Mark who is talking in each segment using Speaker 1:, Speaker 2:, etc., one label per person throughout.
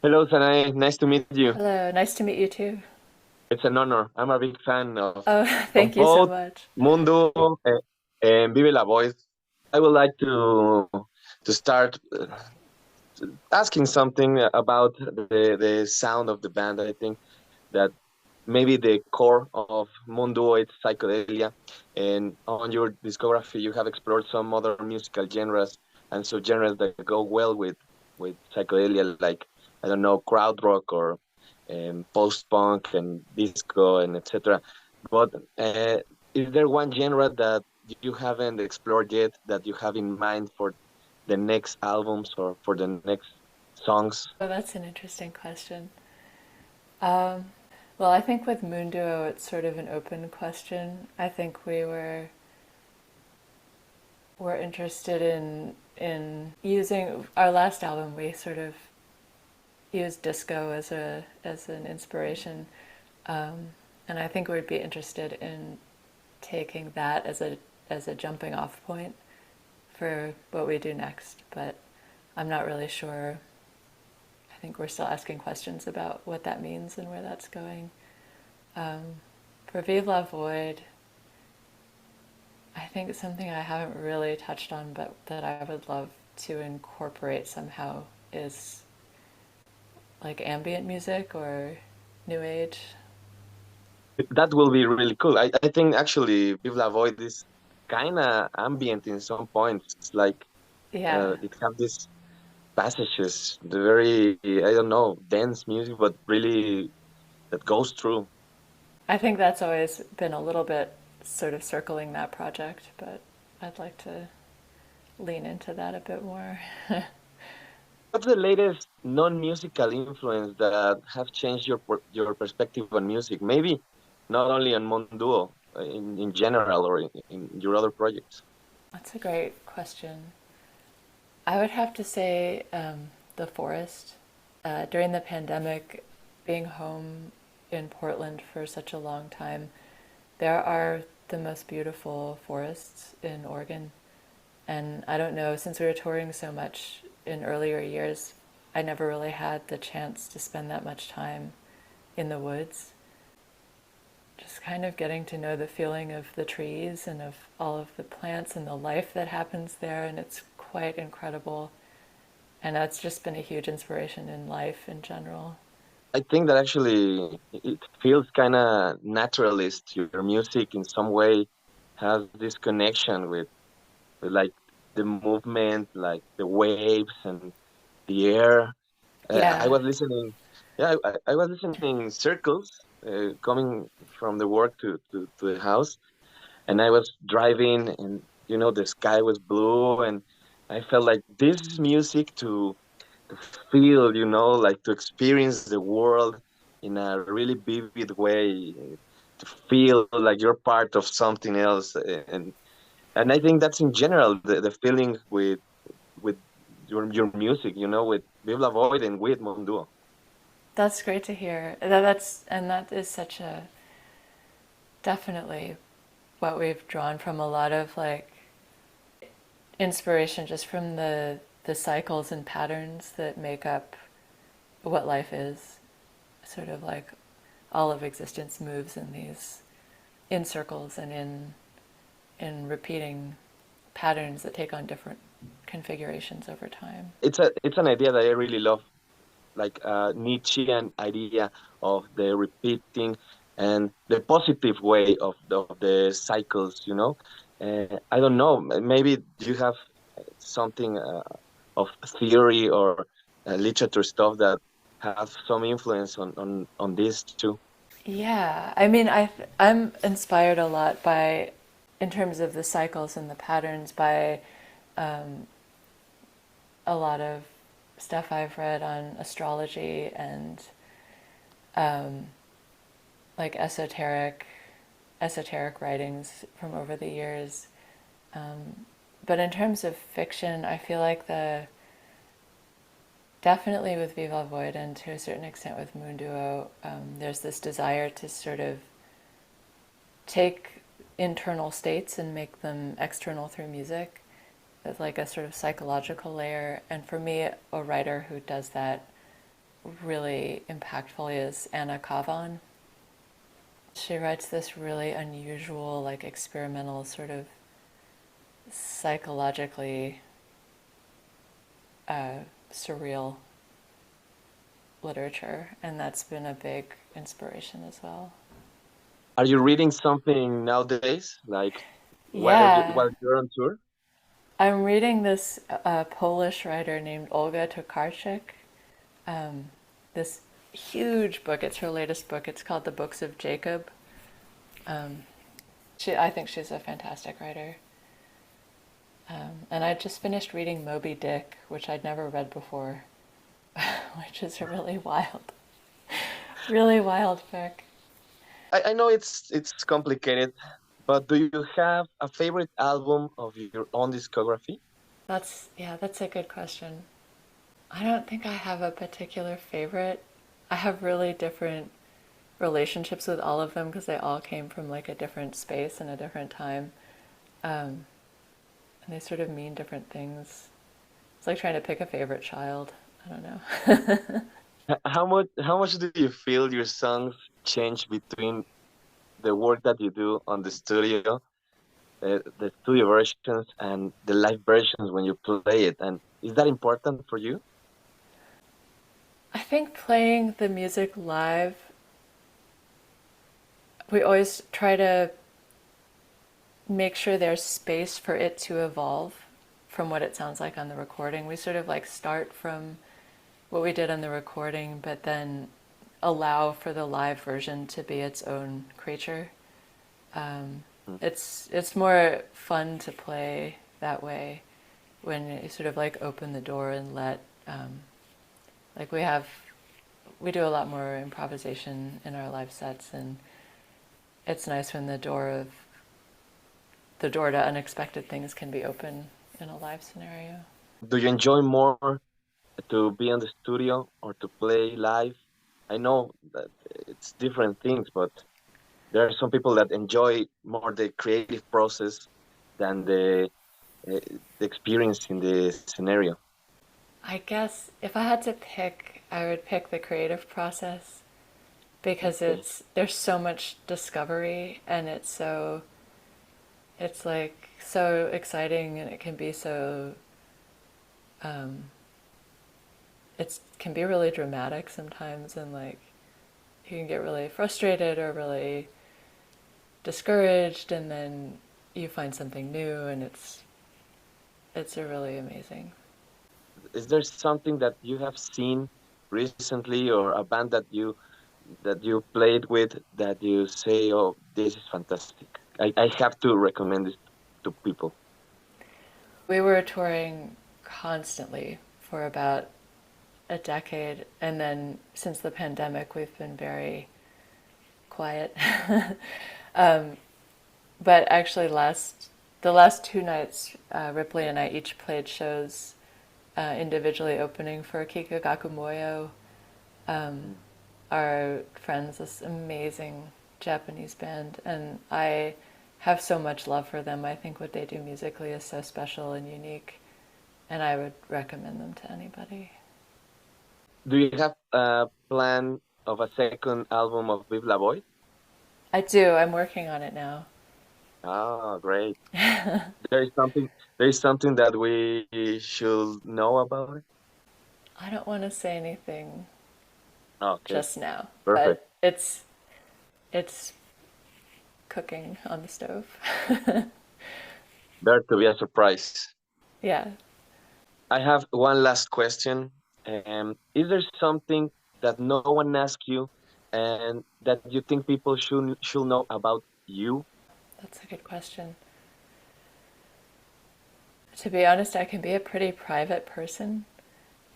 Speaker 1: Hello, Sanae. Nice to meet you.
Speaker 2: Hello, nice to meet you too.
Speaker 1: It's an honor. I'm a big fan of
Speaker 2: Oh,
Speaker 1: of
Speaker 2: thank you so
Speaker 1: both
Speaker 2: much.
Speaker 1: Mundo and Vive la Voz. I would like to start asking something about the sound of the band. I think that maybe the core of Mundo is psychedelia, and on your discography you have explored some other musical genres and subgenres that go well with psychedelia, like I don't know, crowd rock or post punk and disco and etc. But is there one genre that you haven't explored yet that you have in mind for the next albums or for the next songs?
Speaker 2: Oh, that's an interesting question. Um, well, I think with Mundo, it's sort of an open question. I think were interested in using our last album. We sort of used disco as an inspiration, um, and I think we'd be interested in taking that as a jumping off point for what we do next. But I'm not really sure. I think we're still asking questions about what that means and where that's going. Um, for Vive la Void, I think it's something I haven't really touched on, but that I would love to incorporate somehow is like ambient music or new age.
Speaker 1: That will be really cool. I think actually Vive la Void is kind of ambient in some points. It's like
Speaker 2: Yeah,
Speaker 1: it have these passages, the very, I don't know, dense music, but really that goes through.
Speaker 2: I think that's always been a little bit sort of circling that project, but I'd like to lean into that a bit more.
Speaker 1: What's the latest non-musical influence that have changed your perspective on music? Maybe not only on Monduo, in general, or in your other projects.
Speaker 2: That's a great question. I would have to say the forest. During the pandemic, being home in Portland for such a long time, there are the most beautiful forests in Oregon. And I don't know, since we were touring so much in earlier years, I never really had the chance to spend that much time in the woods. Just kind of getting to know the feeling of the trees and of all of the plants and the life that happens there, and it's quite incredible. And that's just been a huge inspiration in life in general.
Speaker 1: I think that actually it feels kind of naturalist. Your music in some way has this connection with like the movement, like the waves and the air. I
Speaker 2: Yeah,
Speaker 1: was listening, yeah, I was listening in circles, coming from the work to the house, and I was driving, and the sky was blue, and I felt like this is music to feel, like to experience the world in a really vivid way, to feel like you're part of something else, and I think that's in general the feeling with your music, with Vive la Void and with Monduo.
Speaker 2: that's great to hear. That is such a definitely what we've drawn from a lot of like inspiration just from the cycles and patterns that make up what life is. Sort of like all of existence moves in these in circles and in repeating patterns that take on different configurations over time.
Speaker 1: It's an idea that I really love, like a Nietzschean idea of the repeating and the positive way of the cycles. I don't know. Maybe you have something of theory or literature stuff that have some influence on this too.
Speaker 2: Yeah, I mean, I'm inspired a lot by, in terms of the cycles and the patterns, by a lot of stuff I've read on astrology and like esoteric writings from over the years. But in terms of fiction, I feel like the definitely with Viva la Void and to a certain extent with Moonduo, there's this desire to sort of take internal states and make them external through music with like a sort of psychological layer. And for me, a writer who does that really impactfully is Anna Kavan. She writes this really unusual, like experimental, sort of psychologically surreal literature, and that's been a big inspiration as well.
Speaker 1: Are you reading something nowadays, like
Speaker 2: Yeah,
Speaker 1: while you're on tour?
Speaker 2: I'm reading this Polish writer named Olga Tokarczuk. Um, this huge book. It's her latest book. It's called The Books of Jacob. Um, I think she's a fantastic writer. And I just finished reading Moby Dick, which I'd never read before, which is a really wild book.
Speaker 1: I know it's complicated, but do you have a favorite album of your own discography?
Speaker 2: That's a good question. I don't think I have a particular favorite. I have really different relationships with all of them because they all came from like a different space and a different time. Um, and they sort of mean different things. It's like trying to pick a favorite child. I don't know.
Speaker 1: How much do you feel your songs change between the work that you do on the studio versions and the live versions when you play it? And is that important for you?
Speaker 2: I think playing the music live, we always try to make sure there's space for it to evolve from what it sounds like on the recording. We sort of like start from what we did on the recording, but then allow for the live version to be its own creature.
Speaker 1: Mm.
Speaker 2: It's more fun to play that way when you sort of like open the door and let like we do a lot more improvisation in our live sets, and it's nice when the door to unexpected things can be open in a live scenario.
Speaker 1: Do you enjoy more to be in the studio or to play live? I know that it's different things, but there are some people that enjoy more the creative process than uh, the experience in the scenario.
Speaker 2: I guess if I had to pick, I would pick the creative process because
Speaker 1: Okay.
Speaker 2: there's so much discovery, and it's like so exciting, and it can be so um, it can be really dramatic sometimes, and like you can get really frustrated or really discouraged, and then you find something new, and it's a really amazing.
Speaker 1: Is there something that you have seen recently or a band that you played with that you say, "Oh, this is fantastic. I have to recommend this to people."
Speaker 2: We were touring constantly for about a decade, and then since the pandemic, we've been very quiet. um, but actually, the last two nights, Ripley and I each played shows individually, opening for Kikagaku Moyo,
Speaker 1: Mm.
Speaker 2: our friends, this amazing Japanese band, and I have so much love for them. I think what they do musically is so special and unique, and I would recommend them to anybody.
Speaker 1: Do you have a plan of a second album of Vive La Void?
Speaker 2: I do. I'm working on it now.
Speaker 1: Ah, great. There is something there is something that we should know about it.
Speaker 2: I don't want to say anything
Speaker 1: Okay,
Speaker 2: just now,
Speaker 1: perfect.
Speaker 2: but it's cooking on the stove.
Speaker 1: There to be a surprise.
Speaker 2: Yeah,
Speaker 1: I have one last question. Is there something that no one asks you and that you think people should know about you?
Speaker 2: that's a good question. To be honest, I can be a pretty private person,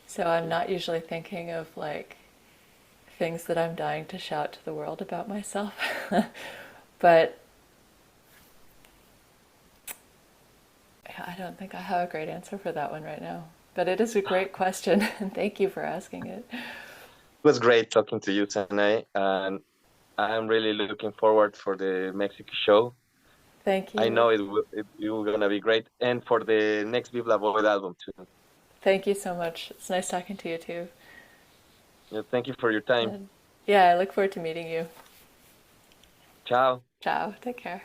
Speaker 2: so I'm
Speaker 1: Okay.
Speaker 2: not usually thinking of like things that I'm dying to shout to the world about myself. But yeah, I don't think I have a great answer for that one right now. But it is a great question, and thank you for asking it.
Speaker 1: It was great talking to you, Sanae, and I'm really looking forward for the Mexico show.
Speaker 2: Thank
Speaker 1: I
Speaker 2: you.
Speaker 1: know it will gonna be great, and for the next Vive La Void album too.
Speaker 2: Thank you so much. It's nice talking to you too.
Speaker 1: Yeah, thank you for your time.
Speaker 2: And yeah, I look forward to meeting you.
Speaker 1: Ciao.
Speaker 2: Ciao. Take care.